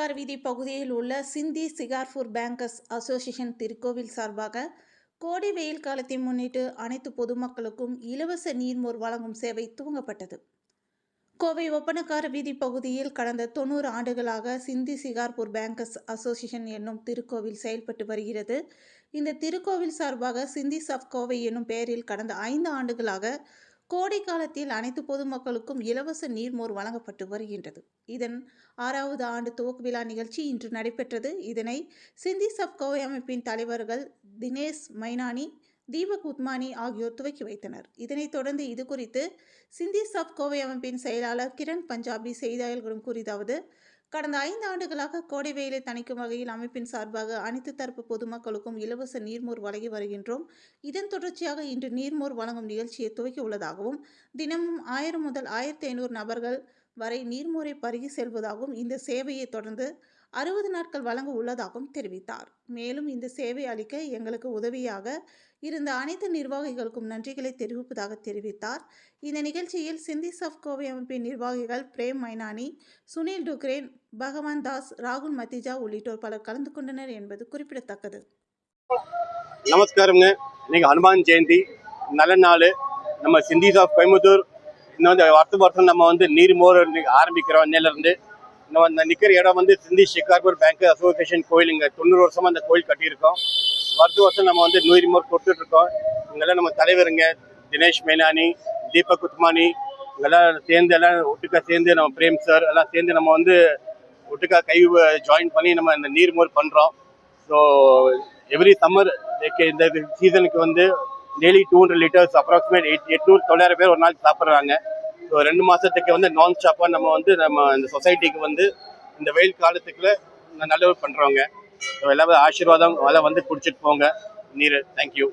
ஓப்பனக்கார வீதி பகுதியில் உள்ள சிந்தி சிகார்பூர் பேங்கர்ஸ் அசோசியேஷன் திருக்கோவில் சார்பாக கோடை வெயில் காலத்தை முன்னிட்டு அனைத்து பொதுமக்களுக்கும் இலவச நீர்மோர் வழங்கும் சேவை துவங்கப்பட்டது. கோவை ஒப்பனக்கார வீதி பகுதியில் கடந்த 90 ஆண்டுகளாக சிந்தி சிகார்பூர் பேங்கர்ஸ் அசோசியேஷன் என்னும் திருக்கோவில் செயல்பட்டு வருகிறது. இந்த திருக்கோவில் சார்பாக சிந்திஸ் ஆஃப் கோவை என்னும் பெயரில் கடந்த 5 ஆண்டுகளாக கோடை காலத்தில் அனைத்து பொதுமக்களுக்கும் இலவச நீர்மோர் வழங்கப்பட்டு வருகின்றது. இதன் 6வது ஆண்டு துவக்க விழா நிகழ்ச்சி இன்று நடைபெற்றது. இதனை சிந்திஸ் ஆஃப் கோவை அமைப்பின் தலைவர்கள் தினேஷ் மைனானி, தீபக் உத்மானி ஆகியோர் துவக்கி வைத்தனர். இதனைத் தொடர்ந்து இது குறித்து சிந்திஸ் ஆஃப் கோவை அமைப்பின் செயலாளர் கிரண் பஞ்சாபி செய்தியாளர்களிடம் கூறியதாவது: கடந்த 5 ஆண்டுகளாக கோடை வெயிலை தணிக்கும் வகையில் அமைப்பின் சார்பாக அனைத்து தரப்பு பொதுமக்களுக்கும் இலவச நீர்மோர் வழங்கி வருகின்றோம். இதன் தொடர்ச்சியாக இன்று நீர்மோர் வழங்கும் நிகழ்ச்சியை துவக்கி உள்ளதாகவும், தினமும் 1000 முதல் 1500 நபர்கள் வரை நீர்மோரை பருகி செல்வதாகவும், இந்த சேவையை தொடர்ந்து 60 நாட்கள் வழங்க உள்ளதாகவும் தெரிவித்தார். மேலும் இந்த சேவை அளிக்க எங்களுக்கு உதவியாக இருந்த அனைத்து நிர்வாகிகளுக்கும் நன்றிகளை தெரிவிப்பதாக தெரிவித்தார். இந்த நிகழ்ச்சியில் சிந்திஸ் ஆஃப் கோவை அமைப்பின் நிர்வாகிகள் பிரேம் மைனானி, சுனில் டுக்ரேன், பகவான் தாஸ், ராகுல் மத்திஜா உள்ளிட்டோர் பலர் கலந்து கொண்டனர் என்பது குறிப்பிடத்தக்கது. நமஸ்காரங்க. இன்னைக்கு ஹனுமான் ஜெயந்தி நல்ல நாள். நம்ம சிந்திஸ் ஆஃப் கோயம்புத்தூர் இன்னும் வருஷம் நம்ம நீர்மோர் ஆரம்பிக்கிறோம். இன்னிலிருந்து நம்ம நிற்கிற இடம் சிந்தி சிகார்பூர் பேங்க் அசோசியேஷன் கோயில். இங்கே 90 வருஷமாக அந்த கோயில் கட்டியிருக்கோம். வருஷம் நம்ம நீர்மோர் கொடுத்துட்ருக்கோம். இங்கெல்லாம் நம்ம தலைவருங்க தினேஷ் மைனானி, தீபக் உத்மானி இங்கெல்லாம் சேர்ந்து எல்லாம் ஒட்டுக்கா சேர்ந்து நம்ம பிரேம் சார் எல்லாம் சேர்ந்து நம்ம ஒட்டுக்கா கை ஜாயின் பண்ணி நம்ம இந்த நீர்மோர் பண்ணுறோம். ஸோ எவ்ரி சம்மர் இந்த சீசனுக்கு டெய்லி 200 லிட்டர்ஸ் அப்ராக்சிமேட் 800-900 பேர் ஒரு நாள் சாப்பிட்றாங்க. ஸோ 2 மாதத்துக்கு நான் ஸ்டாப்பாக நம்ம இந்த சொசைட்டிக்கு இந்த வெயில் காலத்துக்குள்ள நல்ல பண்ணுறவங்க. ஸோ எல்லாரும் ஆசீர்வாதம் அதெல்லாம் குடிச்சிட்டு போங்க நீர். தேங்க்யூ.